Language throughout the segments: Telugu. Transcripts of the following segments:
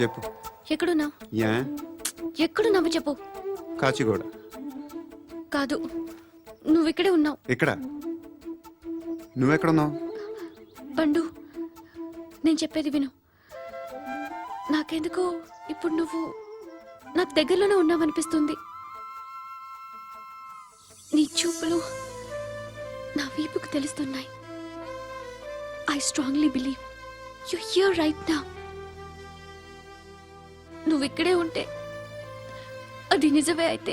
చెప్పు. ఎక్కడున్నావు? యా ఎక్కడున్నావు చెప్పు. కాచిగూడ. కాదు, నువ్వు ఇక్కడే ఉన్నావు. ఇక్కడ నువ్వెక్కడున్నావు? పండు, నేను చెప్పేది విను. నాకెందుకో ఇప్పుడు నువ్వు నాకు దగ్గరలోనే ఉన్నావనిపిస్తుంది. నీ చూపులు నా వీపుకు తెలుస్తున్నాయి. I strongly believe you here right now. నువ్వు ఇక్కడే ఉంటే అది నిజమే అయితే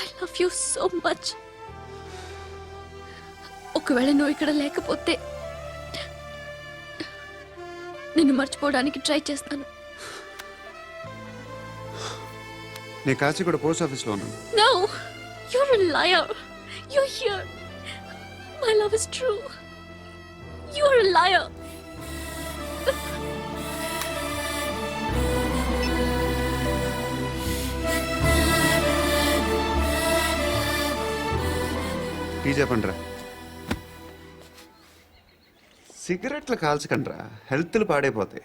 I love you so much. ఒకవేళ నువ్వు ఇక్కడ లేకపోతే నిన్ను మర్చిపోవడానికి ట్రై చేస్తాను. నేను కాచిగూడ పోస్ట్ ఆఫీస్లో ఉన్నాను. No, you're a liar. You're here. My love is true. You're a liar. Tea చెప్పండిరా. సిగరెట్లు కాల్చకండ్రా, హెల్త్లు పాడైపోతాయి.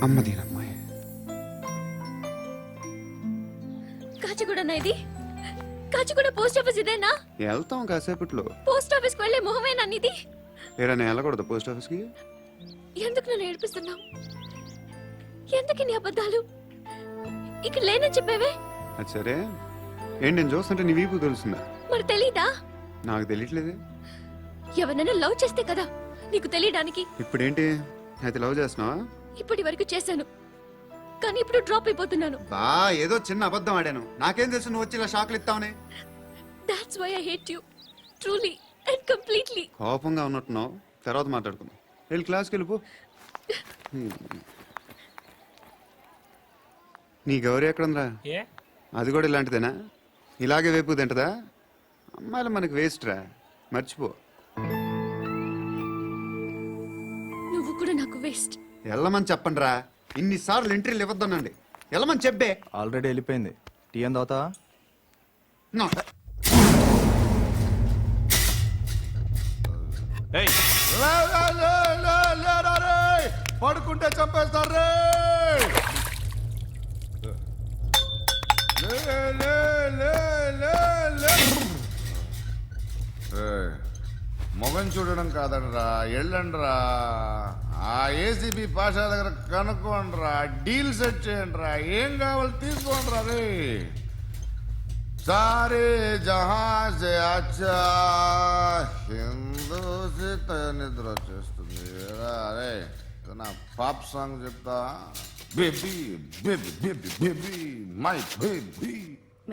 అమ్మ దీనమ్మాయి. కాచిగూడనా ఇది? కాచిగూడ పోస్ట్ ఆఫీస్ ఇదేనా? వెళ్తాం కాసేపట్లో. పోస్ట్ ఆఫీస్కి వెళ్ళే మొహమేనా నీది? ఏరా నేను వెళ్ళకూడదు పోస్ట్ ఆఫీస్కి? ఎందుకు నన్ను ఏడిపిస్తున్నావు? ఎందుకు నీ అబద్ధాలు? ఇక్కడ లేనని చెప్పేవే. అది సరే, ఏంటి నేను చూస్తుంటే నీ వీపు తెలుస్తుందా? మరి తెలీదా? నాకు తెలియట్లేదే. ఎవరైనా లవ్ చేస్తే కదా నీకు తెలియడానికి. ఇప్పుడేంటి అయితే లవ్ చేస్తున్నావా? ఇప్పటి వరకు చేశాను, కానీ ఇప్పుడు డ్రాప్ అయిపోతున్నాను. బా ఏదో చిన్న అబద్ధం ఆడాను. నాకేం తెలుసు నువ్వు వచ్చి ఇలా షాక్లు ఇస్తావని. That's why I hate you. Truly and completely. కోపంగా ఉన్నట్టున్నావు, తర్వాత మాట్లాడుకుందాం. వెళ్ళి క్లాస్కి వెళ్ళిపో. నీ గౌరీ ఎక్కడుందిరా? అది కూడా ఇలాంటిదేనా? ఇలాగే వేపు తింటదా? అమ్మాయిలు మనకి వేస్ట్ రా, మర్చిపో. నువ్వు కూడా నాకు వేస్ట్. వెళ్ళమని చెప్పండి రా. ఇన్నిసార్లు ఎంట్రీలు ఇవ్వద్దనండి. వెళ్ళమని చెప్పే. ఆల్రెడీ వెళ్ళిపోయింది. టీ ఏం తాగుతావా? పడుకుంటే చంపేస్తారు రే. మొగం చూడడం కాదండ్రా, ఎళ్ళండ్రా. ఆ ఏసీబీ పాషా దగ్గర కనుక్కోండిరా, డీల్ సెట్ చేయండిరా, ఏం కావాలి తీసుకోండిరా. రే సారే జహాజే అచ్చా హిందూ సీత నిద్ర వచ్చేస్తుంది. అరే నా పాప్ సాంగ్ చెప్తా. Baby baby baby baby my baby.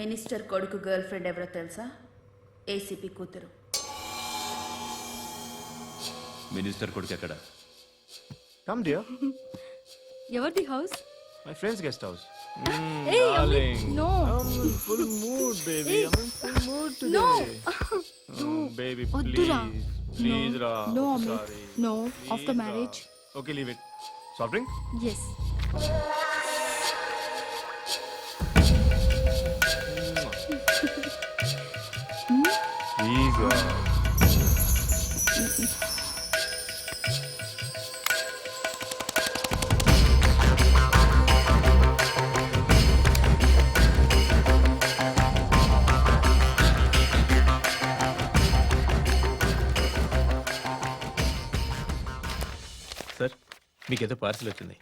Minister కొడుకు గర్ల్ ఫ్రెండ్ ఎవరో తెలుసా? ఏసీపీ కూతురు. మినిస్టర్ కొడుకు ఎక్కడ? Come dear. ఎవరిది house? My friends guest house. Hey, Amit, no. I'm in full mood, baby. I'm in full mood today. No. Baby, Oddura. please. Please, Ra. No, Amit. Sorry. No, after Please, marriage. Ra. Okay, leave it. Soft drink? Yes. Please, Ra. Sir, మీకేదో పార్సిల్ వచ్చింది.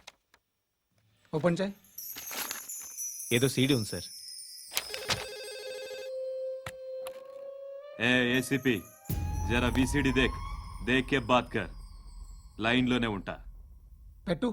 ఓపెన్ చేయి. ఏదో సీడీ ఉంది సార్. ఏసీపీ జరా వీసీడీ దేక్, దేకే బాత్ కర్. లైన్ లోనే ఉంటా. పెట్టు.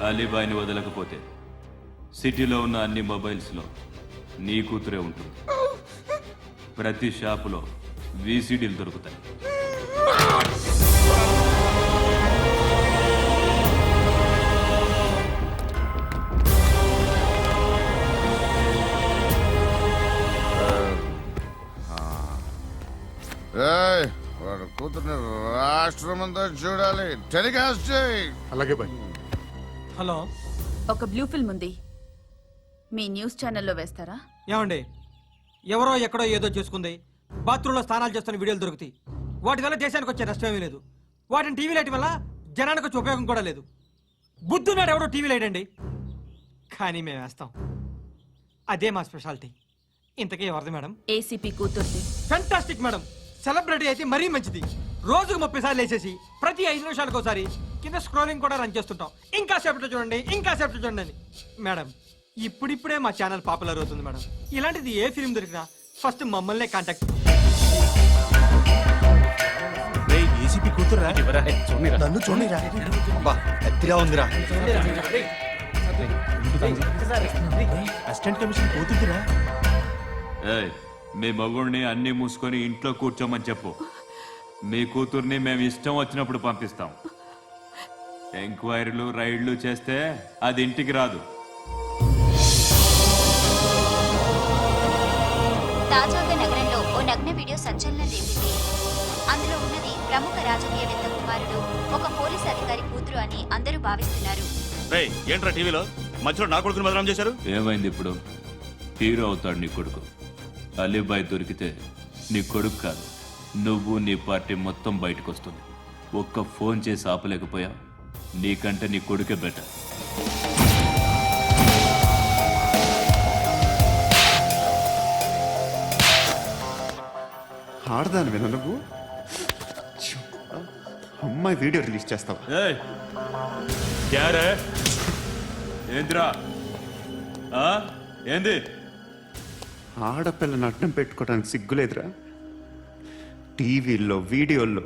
అలీబాయిని వదలకపోతే సిటీలో ఉన్న అన్ని మొబైల్స్లో నీ కూతురే ఉంటుంది. ప్రతి షాపులో వీసీడీలు దొరుకుతాయి. రాష్ట్రమంతా చూడాలి. టెలికాస్ట్ చేయి. అలాగే బాయ్. హలో ఒక బ్లూ ఫిల్మ్ ఉంది, మీ న్యూస్ ఛానల్లో వేస్తారా? ఏమండి, ఎవరో ఎక్కడో ఏదో చేసుకుంది, బాత్రూంలో స్నానాలు చేస్తున్న వీడియోలు దొరుకుతాయి. వాటి వల్ల దేశానికి వచ్చే నష్టమేమీ లేదు. వాటిని టీవీ లైట్ వల్ల జనానికి వచ్చే ఉపయోగం కూడా లేదు. బుద్ధున్నాడు ఎవడో టీవీ లైట్ అండి, కానీ మేము వేస్తాం. అదే మా స్పెషాలిటీ. ఇంతకీ ఎవరిది మేడం? ఏసీపీ కూతుర్ది. Fantastic madam. సెలబ్రిటీ అయితే మరీ మంచిది. రోజుకు 30 సార్లు వేసేసి ప్రతి 5 నిమిషాలకు ఒకసారి కింద స్క్రోలింగ్ కూడా రన్ చేస్తుంటాం. ఇంకా సేపట్లో చూడండి, ఇంకా సేపట్లో చూడండి అని. మేడం, ఇప్పుడిప్పుడే మా ఛానల్ పాపులర్ అవుతుంది మేడం. ఇలాంటిది ఏ ఫిల్మ్ దొరికినా ఫస్ట్ మమ్మల్నే కాంటాక్ట్. ఏసీపీ కూతురా నన్ను చూడరా ఎత్తిగా ఉందిరా. అసిస్టెంట్ కమిషన్ కూతురురా. ఏయ్, మీ మగుడిని అన్ని మూసుకొని ఇంట్లో కూర్చోమని చెప్పు. మీ కూతుర్ని మేము ఇష్టం వచ్చినప్పుడు పంపిస్తాం. ఎంక్వైరీలు రైడ్లు చేస్తే అది ఇంటికి రాదు. తాజాగా నగరంలో ఓ నగ్న వీడియో సంచలనం రేపింది. అందులో ఉన్నది ప్రముఖ రాజకీయవేత్త కుమారుడు, ఒక పోలీస్ అధికారి కూతురు అని అందరూ భావిస్తున్నారు. ఏంట్రా టీవీలో మధ్యలో నా కొడుకుని బదనాం చేశారు? ఏమైంది ఇప్పుడు? హీరో అవుతాడు నీ కొడుకు. అలీబాయ్ దొరికితే నీ కొడుకు కాదు, నువ్వు నీ పార్టీ మొత్తం బయటకు వస్తుంది. ఒక్క ఫోన్ చేసి ఆపలేకపోయా, నీకంటే నీ కొడుకే బెటర్. ఆడదాని విన నువ్వు అమ్మాయి వీడియో రిలీజ్ చేస్తావా? ఏయ్, క్యారే ఏంద్రా? ఏంది? ఆడపిల్లని అడ్డం పెట్టుకోవడానికి సిగ్గులేదురా? టీవీల్లో వీడియోల్లో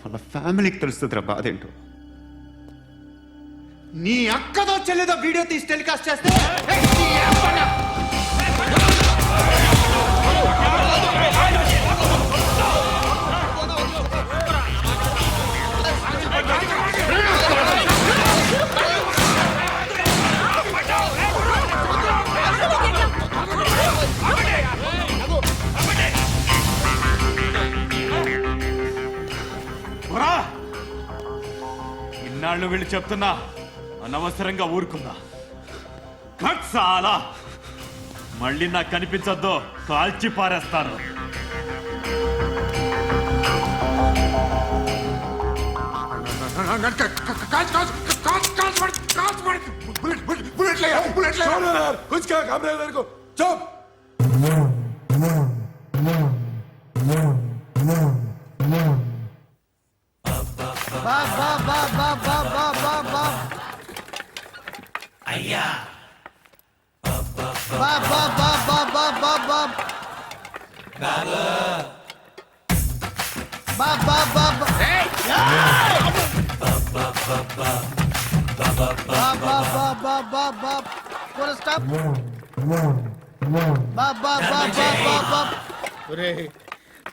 వాళ్ళ ఫ్యామిలీకి తెలుస్తుందిరా బాధేంటో. నీ అక్కదో చెల్లిదో వీడియో తీసి టెలికాస్ట్ చేస్తే ఇన్నాళ్ళు వీళ్ళు చెప్తున్నా అనవసరంగా ఊరుకుందా. కట్ చాలా మళ్ళీ నాకు కనిపించొద్దు, కాల్చి పారేస్తాను.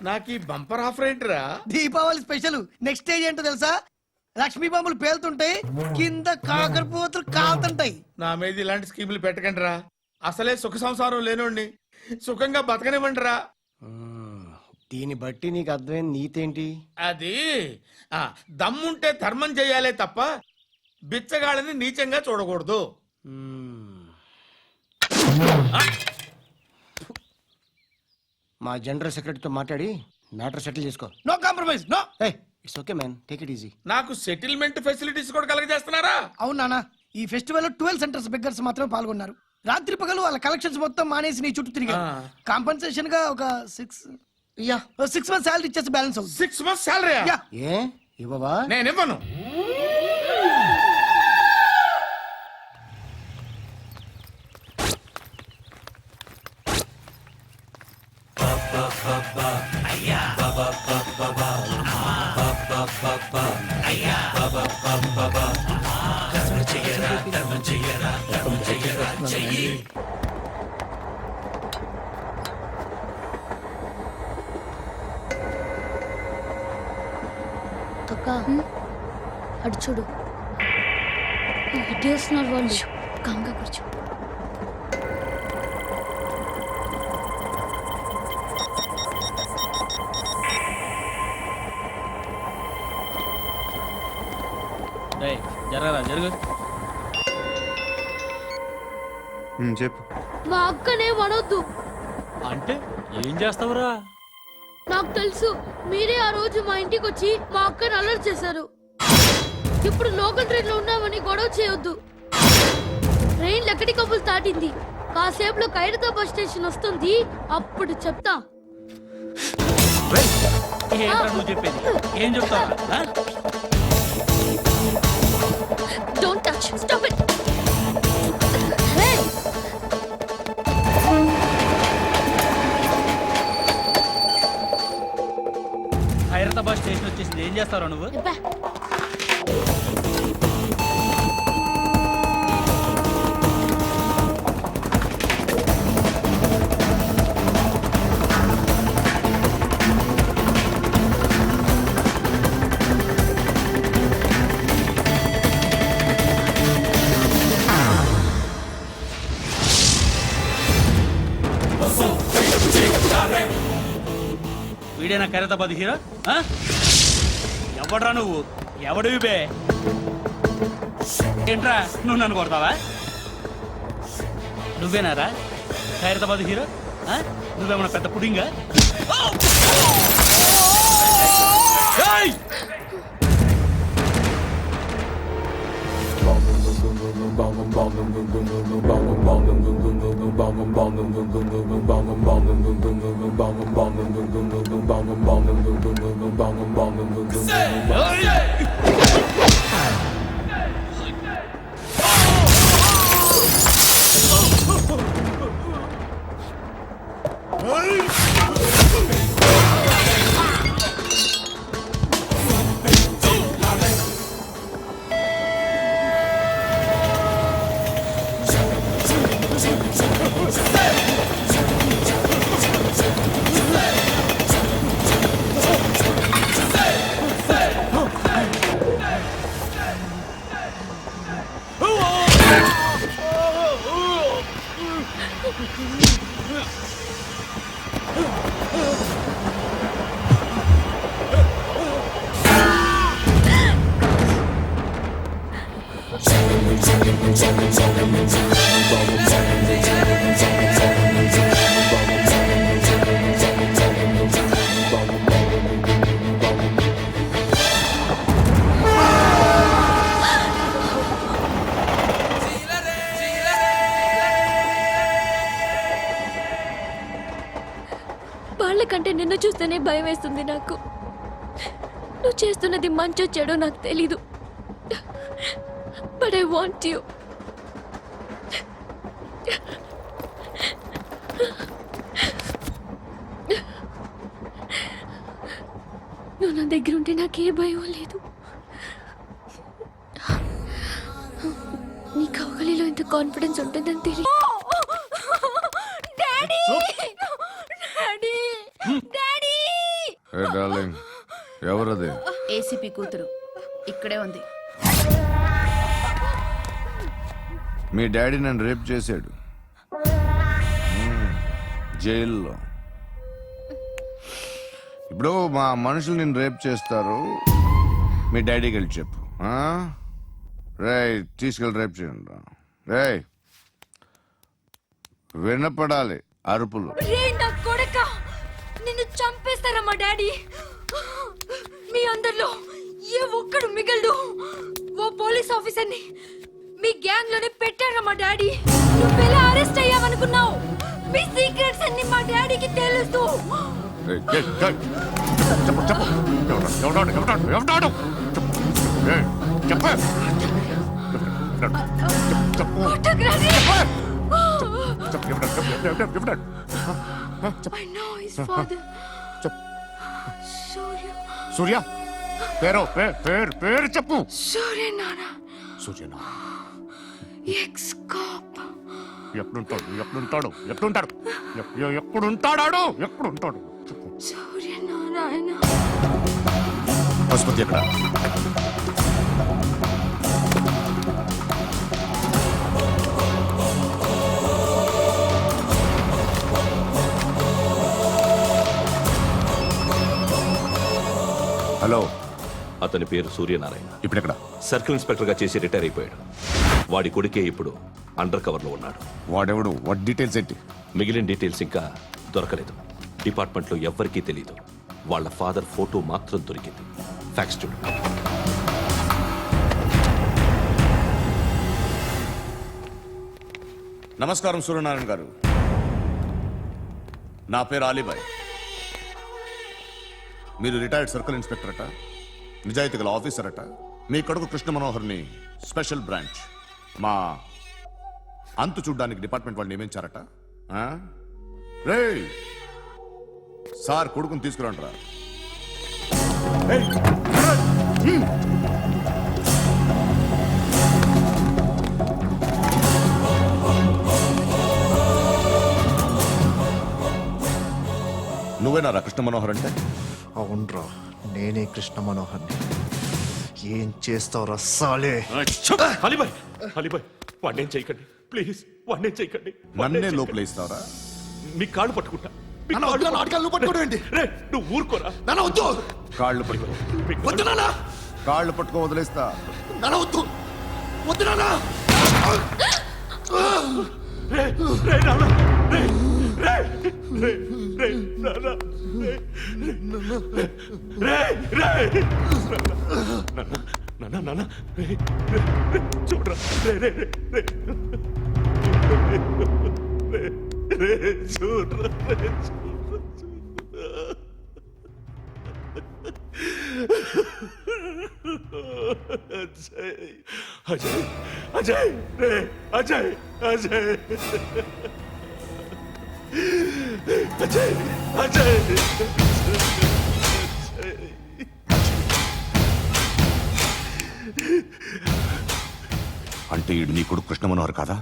నాకు ఈ బంపర్ ఆఫర్ ఏంటిరా? దీపావళి స్పెషల్ నెక్స్ట్ స్టేజ్ ఏంటో తెలుసా? లక్ష్మీ బాంబులు పేలుతుంటాయి, కింద కాకరపోతులు కాలుతుంటాయి. నా మీద ఇలాంటి స్కీములు పెట్టకండి రా. అసలే సుఖ సంసారం లేనోడిని సుఖంగా బతకనివ్వండి రా. దీన్ని బట్టి నీకు అర్థమైన నీతేంటి? అది దమ్ముంటే ధర్మం చెయ్యాలే తప్ప బిచ్చగాళ్ళని నీచంగా చూడకూడదు. మా జనరల్ సెక్రటరీతో మాట్లాడి మ్యాటర్ సెటిల్ చేసుకో. No compromise, no. It's okay man, take it easy. నాకు సెటిల్మెంట్ ఫెసిలిటీస్ కూడా కలగజేస్తున్నారా? అవును నాన్న, ఈ ఫెస్టివల్ లో 12 సెంటర్స్ బెగ్గర్స్ మాత్రం పాల్గొన్నారు. రాత్రి పగలు వాళ్ళ కలెక్షన్స్ మొత్తం మానేసి నీ చుట్టూ తిరిగారు. కాంపన్సేషన్ గా ఒక 6 మంత్స్ సాలరీ ఇచ్చేసి బ్యాలెన్స్ అవుతుంది. 6 months శాలరీ ఏ ఇవ్వవా? నేను ఇవ్వను. అక్క అటు చూడు, ఇటు వస్తున్నారు వాళ్ళు. కామ్గా కూర్చో. జరగరా జరుగు. చెప్పు. మా అక్కనే వడొద్దు. అంటే ఏం చేస్తావురా? నాకు తెలుసు, మీరే ఆ రోజు మా ఇంటికి వచ్చి మా అక్కని అల్లరి చేశారు. ఇప్పుడు లోకల్ ట్రైన్ లో ఉన్నామని గొడవ చేయొద్దు. ట్రైన్ లక్కడి కప్పులు దాటింది. కాసేపులో ఖైరతాబాద్ బస్ స్టేషన్ వస్తుంది, అప్పుడు చెప్తా. నువ్వు చెప్పేది ఏం చెప్తావా? Don't touch, stop it. Khairatabad station వచ్చేసింది, ఏం చేస్తారా నువ్వు? వీడేనా ఖైరతాబాద్ హీరో? ఎవడ్రా నువ్వు? ఎవడివి బే? ఏంట్రా నువ్వు నన్ను కొడతావా? నువ్వేనారా ఖైరతాబాద్ హీరో? నువ్వేమన్నా పెద్ద పుడింగా? వాళ్ళకంటే నిన్ను చూస్తేనే భయం వేస్తుంది నాకు. నువ్వు చేస్తున్నది మంచో చెడో నాకు తెలీదు, బట్ ఐ వాంట్ యు. నువ్వు నా దగ్గర ఉంటే నాకే భయం లేదు. నీ కౌగలిలో ఇంత కాన్ఫిడెన్స్ ఉంటుందని తెలియదు. ఎవరది? ఏసీపీ కూతురు ఇక్కడే ఉంది. మీ డాడీ నన్ను రేప్ చేశాడు జైల్లో. ఇప్పుడు మా మనుషులు నిన్ను రేప్ చేస్తారు, మీ డాడీకి వెళ్ళి చెప్పు. రేయ్ తీసుకెళ్ళి రేప్ చేయండి. రేయ్ వినపడాలి అరుపులు. నిన్ను చంపేస్తారా మా డాడీ? మీ అందరిలో ఏ ఒక్కడు మిగలడు. ఓ పోలీస్ ఆఫీసర్ని మీ గ్యాంగ్ లోనే పెట్టారా మా డాడీ? నువ్వెలా అరెస్ట్ అయ్యావనుకున్నావు? మీ సీక్రెట్స్ అన్ని మా డాడీకి తెలుసు. I know his father. సూర్య పేరు పేరు చెప్పు. సూర్యనారాయణ. Suryanarayana ex cop. ఎప్పుడుంటాడు సూర్యనారాయణ. ఆసుపత్రి ఎక్కడ? హలో, అతని పేరు సూర్యనారాయణ. ఇప్పుడెక్కడ? సర్కిల్ ఇన్స్పెక్టర్గా చేసి రిటైర్ అయిపోయాడు. వాడి కొడుకే ఇప్పుడు అండర్ కవర్లో ఉన్నాడు. వాడెవడు? వాట్ డీటెయిల్స్ ఏంటి? మిగిలిన డీటెయిల్స్ ఇంకా దొరకలేదు. డిపార్ట్మెంట్లో ఎవ్వరికీ తెలియదు. వాళ్ళ ఫాదర్ ఫోటో మాత్రం దొరికింది. ఫ్యాక్స్ చూడు. నమస్కారం సూర్యనారాయణ గారు. నా పేరు అలీబాయ్. మీరు రిటైర్డ్ సర్కిల్ ఇన్స్పెక్టర్ అట, నిజాయితీ గల ఆఫీసర్ అట. మీ కొడుకు కృష్ణ మనోహర్ని స్పెషల్ బ్రాంచ్ మా అంతు చూడ్డానికి డిపార్ట్మెంట్ వాళ్ళు నియమించారట. రే సార్ కొడుకుని తీసుకురంటారా? నువ్వేనారా కృష్ణ మనోహర్ అంటే? అవునరా, నేనే కృష్ణ మనోహర్ని. ఏం చేస్తావురా సాలే? అలీబాయ్, అలీబాయ్, వాడినేం చేయకండి ప్లీజ్, వాడినేం చేయకండి. నన్నే లోపల ఇస్తావరా? మీ కాళ్ళు పట్టుకుంటా. నువ్వు ఊరుకోరా. కాళ్ళు పట్టుకో. కాళ్ళు పట్టుకో వదిలేస్తా. చూడరా, అజయ్, అజయ్, అజయ్, అజయ్, అజయ్, అజయ్. అంటే ఈడు నీ కొడుకు కృష్ణ మనోహర్ కాదా?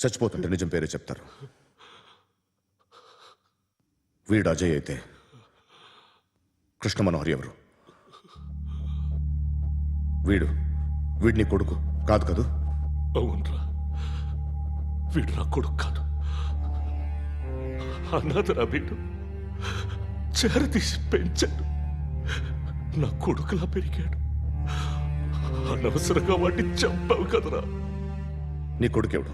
చచ్చిపోతుంటే నిజం పేరే చెప్తారు. వీడు అజయ్ అయితే కృష్ణ మనోహర్ ఎవరు? వీడిని కొడుకు కాదు కదూ? అవునరా, వీడు నా కొడుకు కాదు. అన్నదరా వీడు. చేరతీసి పెంచాడు. నా కొడుకులా పెరిగాడు. అనవసరంగా వాడిని చంపావు కదరా. నీ కొడుకెవడు?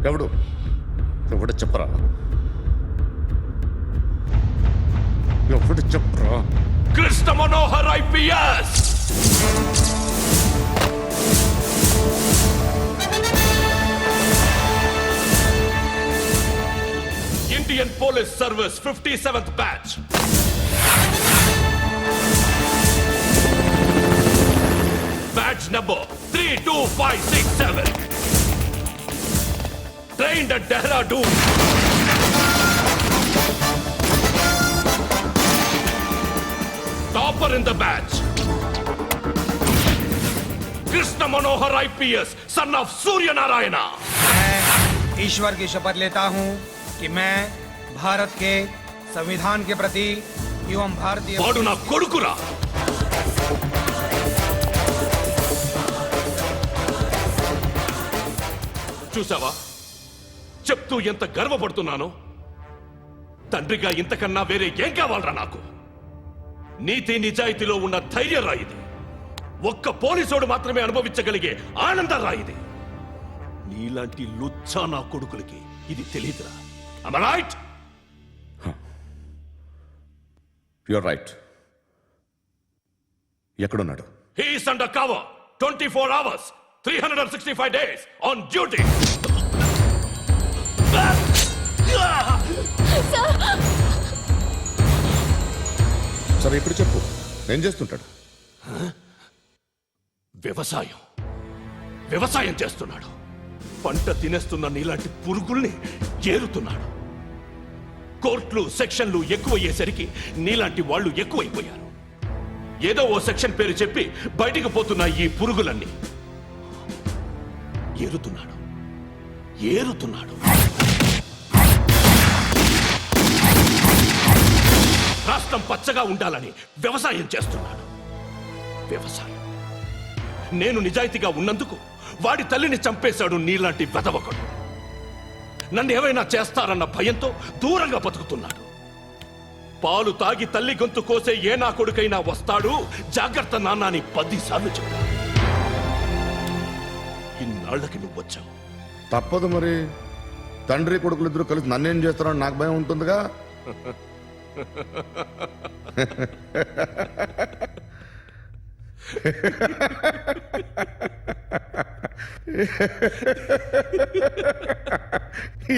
ఎవడు? ఎవడు చెప్పరా? ఎవడు చెప్పరా? Krishna Manohar IPS. Indian police service 57th batch. Batch number 32567. Trained at Dehradun. Topper in the batch. Krishna Manohar IPS, son of Surya Narayana. मैं ईश्वर की शपथ लेता हूँ कि मैं भारत के संविधान के प्रति एवं भारतीय వాడు నా కొడుకురా. చూసావా, చెప్తూ ఎంత గర్వపడుతున్నానో. తండ్రిగా ఇంతకన్నా వేరే ఏం కావాలరా నాకు? నీతి నిజాయితీలో ఉన్న ధైర్య రాయిది. ఒక్క పోలీసోడు మాత్రమే అనుభవించగలిగే ఆనంద రాయిది. నీలాంటి లుచ్చా నా కొడుకులకి ఇది తెలియదురా. Am I right? You're right. ఎక్కడున్నాడు? He is under cover 24 hours 365 days on duty. సరే ఇప్పుడు చెప్పు, ఏం చేస్తుంటాడు? వ్యవసాయం చేస్తున్నాడు. పంట తినేస్తున్న నీలాంటి పురుగుల్ని ఏరుతున్నాడు. కోర్టులు సెక్షన్లు ఎక్కువయ్యేసరికి నీలాంటి వాళ్ళు ఎక్కువైపోయారు. ఏదో ఓ సెక్షన్ పేరు చెప్పి బయటికి పోతున్న ఈ పురుగులన్నీ ఏరుతున్నాడు. జీవితం పచ్చగా ఉండాలని వ్యవసాయం చేస్తున్నాడు. వ్యవసాయం. నేను నిజాయితీగా ఉన్నందుకు వాడి తల్లిని చంపేశాడు నీలాంటి వెధవకుడు. నన్ను ఏమైనా చేస్తారన్న భయంతో దూరంగా బతుకుతున్నాడు. పాలు తాగి తల్లి గొంతు కోసే ఏ నా కొడుకైనా వస్తాడు, జాగ్రత్త నాన్న అని 10 సార్లు చెప్పాడు. ఇన్నాళ్ళకి నువ్వు వచ్చావు. తప్పదు మరి, తండ్రి కొడుకులు ఇద్దరు కలిసి నన్నేం చేస్తారని నాకు భయం ఉంటుందిగా.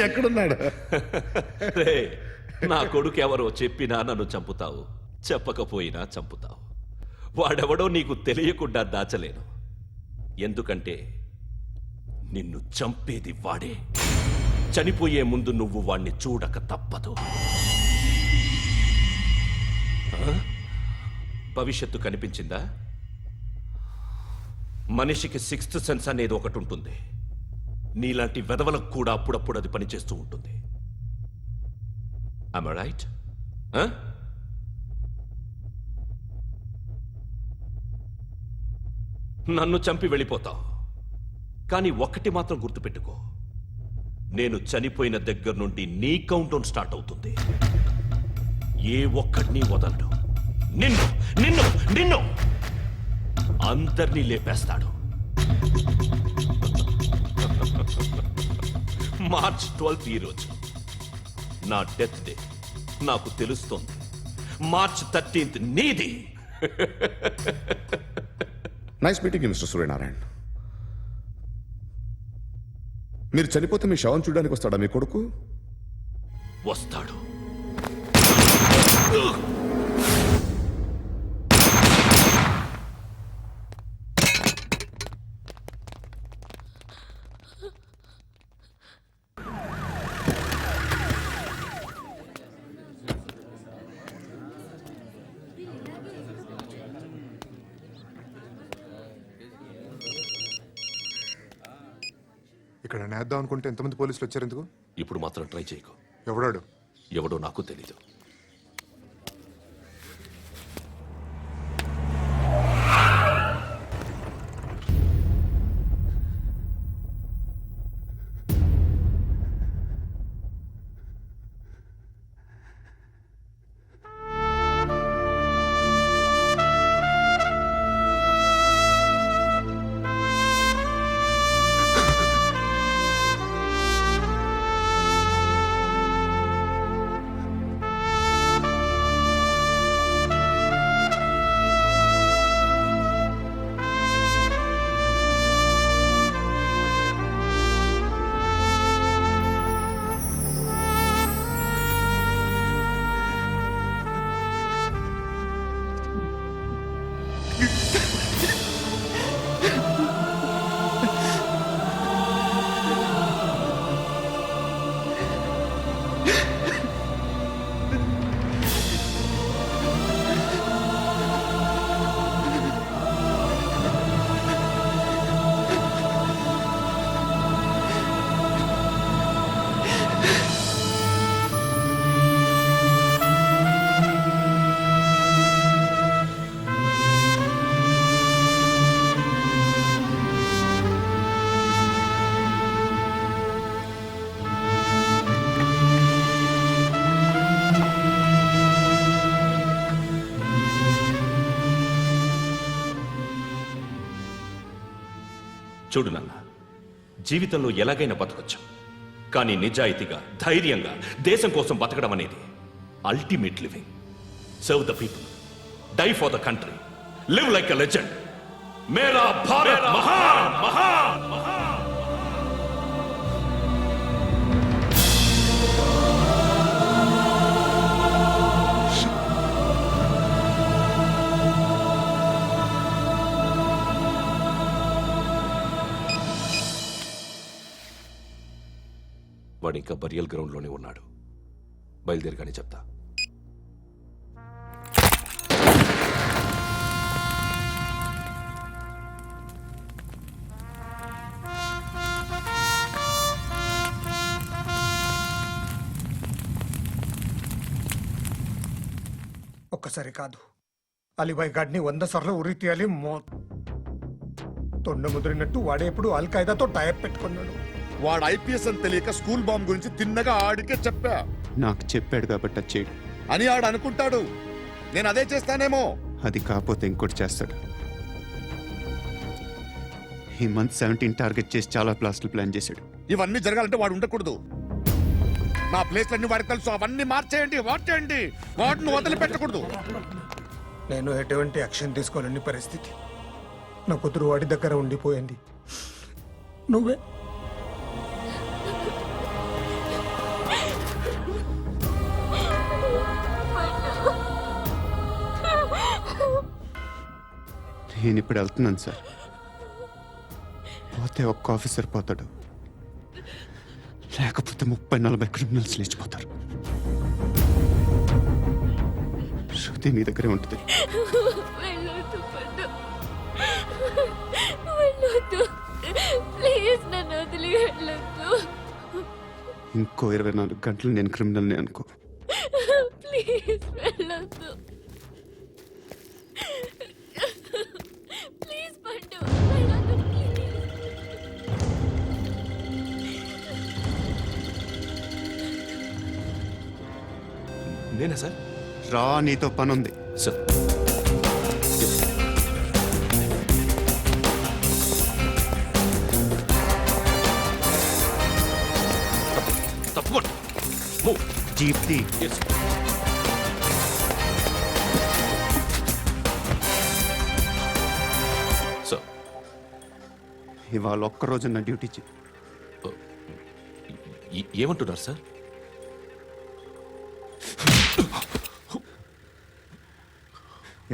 ఎక్కడున్నాడు? రే, నా కొడుకు ఎవరో చెప్పినా నన్ను చంపుతావు, చెప్పకపోయినా చంపుతావు. వాడెవడో నీకు తెలియకుండా దాచలేను. ఎందుకంటే నిన్ను చంపేది వాడే. చనిపోయే ముందు నువ్వు వాణ్ణి చూడక తప్పదు. భవిష్యత్తు కనిపించిందా? మనిషికి 6th సెన్స్ అనేది ఒకటి ఉంటుంది. నీలాంటి వెధవలకు కూడా అప్పుడప్పుడు అది పనిచేస్తూ ఉంటుంది. Am I right? నన్ను చంపి వెళ్ళిపోతావు. కానీ ఒక్కటి మాత్రం గుర్తుపెట్టుకో, నేను చనిపోయిన దగ్గర నుండి నీ కౌంటౌన్ స్టార్ట్ అవుతుంది. ఏ ఒక్కడిని వదలడు. నిన్ను నిన్ను నిన్ను అందరినీ లేపేస్తాడు. మార్చ్ 12th ఈ రోజు నా డెత్ డే. నాకు తెలుస్తోంది. మార్చ్ 13th నీది. Nice meeting mister Suryanarayana. మీరు చనిపోతే మీ శవం చూడడానికి వస్తాడా మీ కొడుకు? వస్తాడు. ఇక్కడ నేద్దాం అనుకుంటే ఎంతమంది పోలీసులు వచ్చారు ఎందుకు? ఇప్పుడు మాత్రం ట్రై చేయకు. ఎవడాడు? ఎవడో నాకు తెలీదు. చూడు నాన్న, జీవితంలో ఎలాగైనా బతకొచ్చు. కానీ నిజాయితీగా, ధైర్యంగా దేశం కోసం బతకడం అనేది ultimate living. Serve the people, die for the country, live like a legend. మేరా భారత్ మహాన్ మహాన్ మహాన్. వాడు ఇంకా బరియల్ గ్రౌండ్లోనే ఉన్నాడు. బయలుదేరగానే చెప్తా. ఒక్కసారి కాదు, అలీబాయ్ గాడిని 100 సార్లు ఉరి తీయాలి. తొండ ముదిరినట్టు వాడేప్పుడు అల్ ఖైదాతో టైప్ పెట్టుకున్నాడు. వాడు ఐపీఎస్ అని తెలియక స్కూల్ బాంబ్ గురించి తిన్నగా ఆడికే చెప్పా నాకు చెప్పాడు కాబట్టి అది చేయడు. అని ఆడు అనుకుంటాడు. నేను అదే చేస్తానేమో. అది కాకపోతే ఇంకోటి చేస్తాడు. ఈ మంత్ 17 టార్గెట్ చేసి చాలా ప్లాస్టులు ప్లాన్ చేశాడు. ఇవన్నీ జరగాలంటే వాడు ఉండకూడదు. నా ప్లేస్లన్నీ వాడికి తెలుసు. అవన్నీ మార్చేయండి, వాటేయండి. వాటిని వదిలిపెట్టకూడదు. నేను ఎటువంటి యాక్షన్ తీసుకోలేని పరిస్థితి. నా కూతురు వాడి దగ్గర ఉండిపోయింది. నువ్వే నేను ఇప్పుడు వెళ్తున్నాను సార్. పోతే ఒక్క ఆఫీసర్ పోతాడు, లేకపోతే 30-40 క్రిమినల్స్ లేచిపోతారు. శృతి నీ దగ్గరే ఉంటుంది. వెళ్ళొద్దు పండు, వెళ్ళొద్దు ప్లీజ్, నన్ను వదిలి వెళ్ళొద్దు. ఇంకో 24 గంటలు నేను క్రిమినల్ని అనుకో. ప్లీజ్ వెళ్ళొద్దు, ప్లీజ్ పండు వెళ్ళొద్దు ప్లీజ్. నేనా సార్? రా, నీతో పని ఉంది. సార్ తప్పకుండా జీప్తి సార్. ఇవాళ ఒక్కరోజు నా డ్యూటీ చేయి. ఏమంటున్నారు సార్?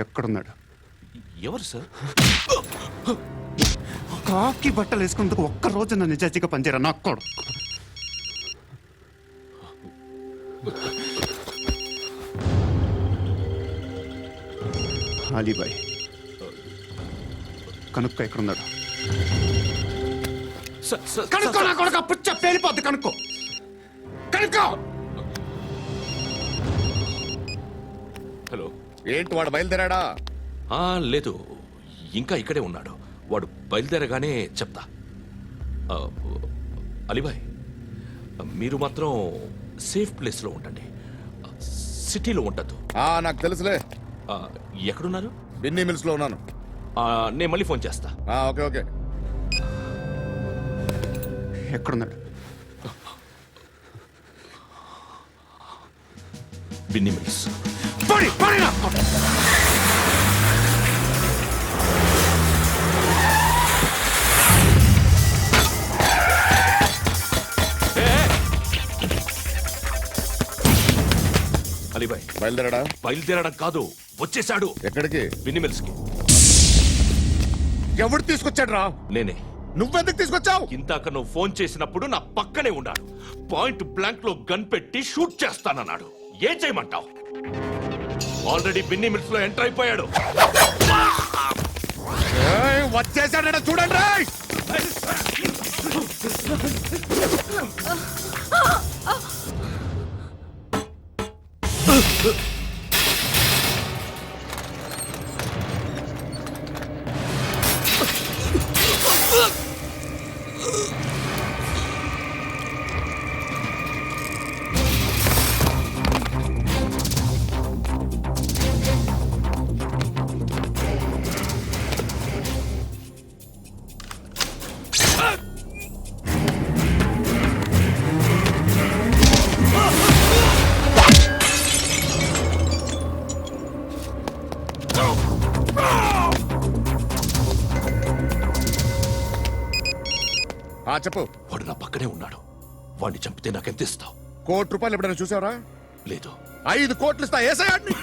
ఎక్కడున్నాడు? ఎవరు సార్? కాకి బట్టలు వేసుకున్నందుకు ఒక్కరోజు నా నిజాయితీగా పనిచేయరా నాకు కూడా. అలీబాయ్ కనుక్కో, ఎక్కడున్నాడు? కనుక్కో నా కొడుకు, పుచ్చ పేలిపోద్ది. కనుక్కో, కనుక్కో. హలో, ఏంటి వాడు బయలుదేరాడా? లేదు, ఇంకా ఇక్కడే ఉన్నాడు. వాడు బయలుదేరగానే చెప్తా. అలీబాయ్, మీరు మాత్రం సేఫ్ ప్లేస్లో ఉండండి, సిటీలో ఉండద్దు. నాకు తెలుసులే. ఎక్కడున్నారు? బిన్నీ మిల్స్ లో ఉన్నాను. నేను మళ్ళీ ఫోన్ చేస్తా. Okay okay. ఎక్కడున్నాడు? బిన్నీ మిల్స్. అలీబాయ్ బయలుదేరాడా? బయలుదేరడం కాదు, వచ్చేశాడు. ఎక్కడికి? బిన్నీ మిల్స్ కి. ఎవడు తీసుకొచ్చాడు రా? నేనే. నువ్వెందుకు తీసుకొచ్చావు? ఇందాక నువ్వు ఫోన్ చేసినప్పుడు నా పక్కనే ఉన్నాడు. పాయింట్ బ్లాంక్ లో గన్ పెట్టి షూట్ చేస్తానన్నాడు. ఏం చేయమంటావు? ఆల్రెడీ బిన్నీ మిల్స్ లో ఎంటర్ అయిపోయాడు. వచ్చేసాడ చూడండి రా. చెప్పు. వాడు నా పక్కనే ఉన్నాడు. వాడిని చంపితే నాకెంత ఇస్తావు? ₹1 కోటి ఎప్పుడైనా చూసావరా? లేదు. 5 కోట్లు ఇస్తా. ఏసయాడిని.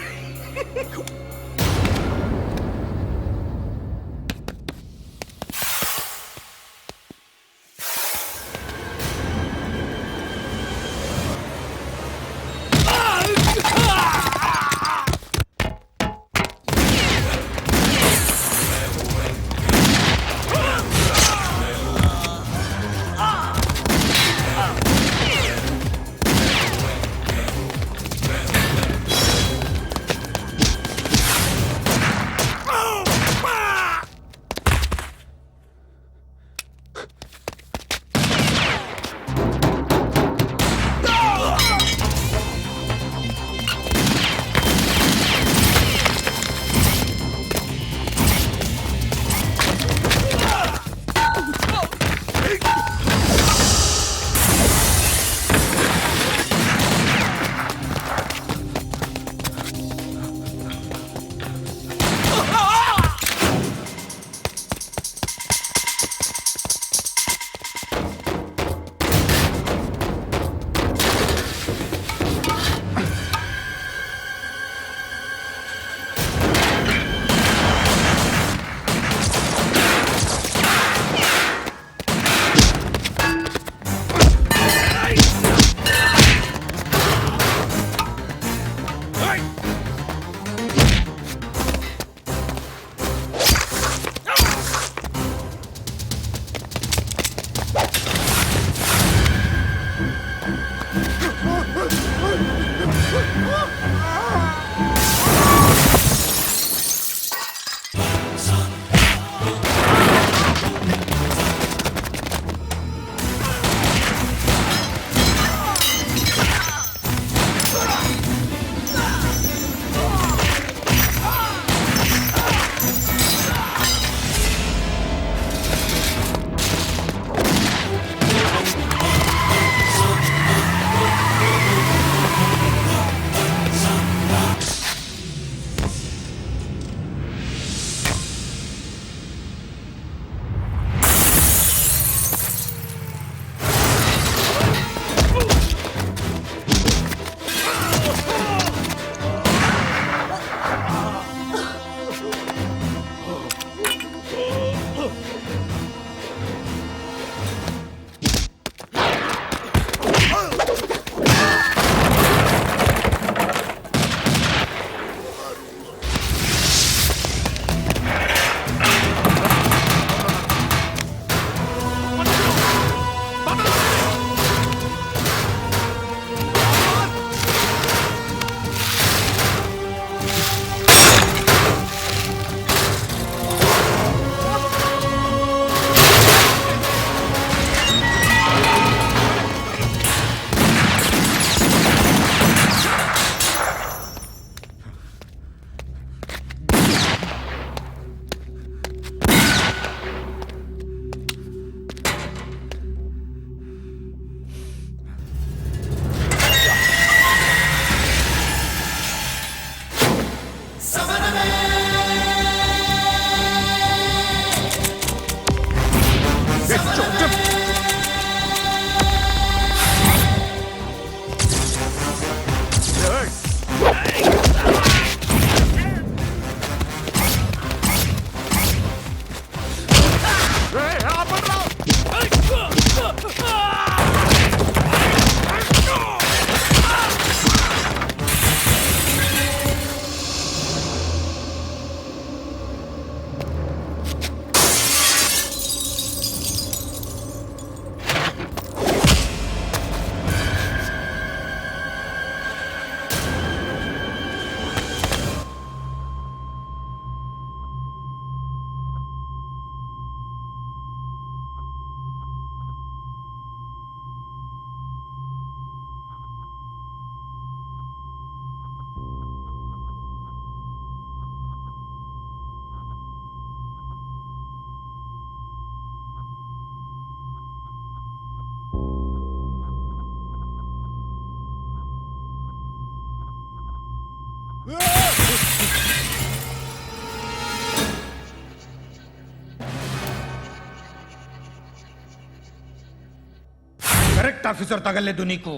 కరెక్ట్ ఆఫీసర్ తగలేదు నీకు.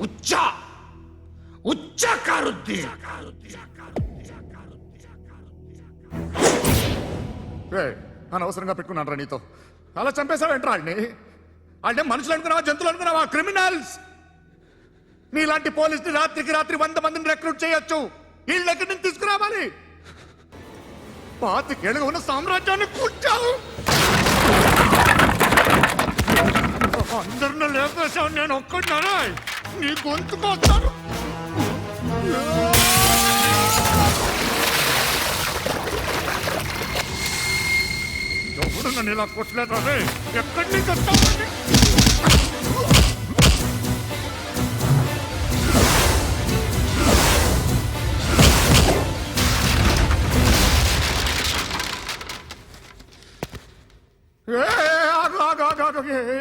ఉచ్చా ఉచ్చా కారుద్ది. అనవసరంగా పెట్టుకున్నాను రా నీతో. అలా చంపేశావేంట్రా ఆడిని? అంటే మనుషులు అనుకున్నావా, జంతువులు అనుకున్నావా? క్రిమినల్స్. నీలాంటి పోలీసుని రాత్రికి రాత్రి 100 మందిని రిక్రూట్ చేయొచ్చు. వీళ్ళు ఎక్కడి నుంచి తీసుకురావాలి? 25 ఏళ్ళుగా ఉన్న సామ్రాజ్యాన్ని కూర్చావు. అందరిని లేపేశావు, నేను ఒక్కడినారా? నీ గొంతుకొస్తాను. ఎవరు నన్ను ఇలా కొట్టలేదా? ఎక్కడి నుంచి వస్తావు?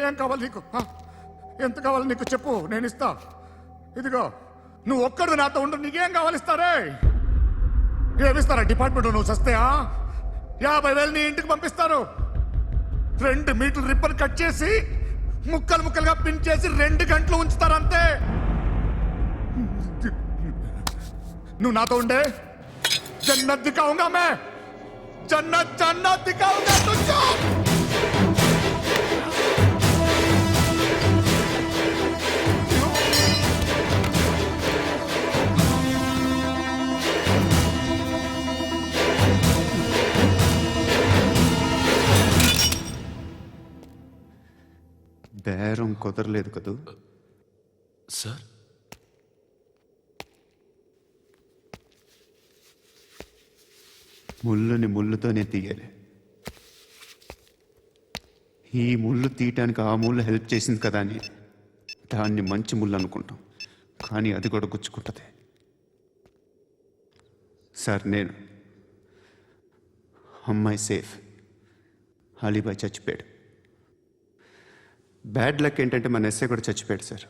ఏం కావాలి నీకు? ఎంత కావాలి నీకు చెప్పు, నేను ఇస్తా. ఇదిగో నువ్వు ఒక్కడు నాతో ఉండు. నీకేం కావాలి? ఇస్తారే. ఏమిస్తారా డిపార్ట్మెంట్? నువ్వు చస్తేయా 50,000 నీ ఇంటికి పంపిస్తారు. 2 మీటర్లు రిబ్బన్ కట్ చేసి ముక్కలు ముక్కలుగా పిన్ చేసి 2 గంటలు ఉంచుతారు అంతే. నువ్వు నాతో ఉండే జన్నత్ దిఖాऊंगा मैं. జన్నత్ జన్నత్ దిఖాऊंगा तुझको. బేరం కుదరలేదు కదూ సార్? ముళ్ళుని ముళ్ళుతోనే తీయాలి. ఈ ముళ్ళు తీయటానికి ఆ ముళ్ళు హెల్ప్ చేసింది కదా అని దాన్ని మంచి ముళ్ళు అనుకుంటాం, కానీ అది కూడా గుచ్చుకుంటుంది. సార్, నేను అమ్మాయి సేఫ్, అలీబాయ్ చచ్చిపోయాడు. బ్యాడ్ లక్ ఏంటంటే మన ఎస్ఐ కూడా చచ్చిపోయాడు సార్.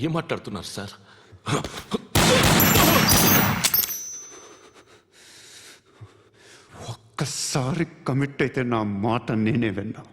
ఏం మాట్లాడుతున్నారు సార్? ఒక్కసారి కమిట్ అయితే నా మాట నేనే విన్నా.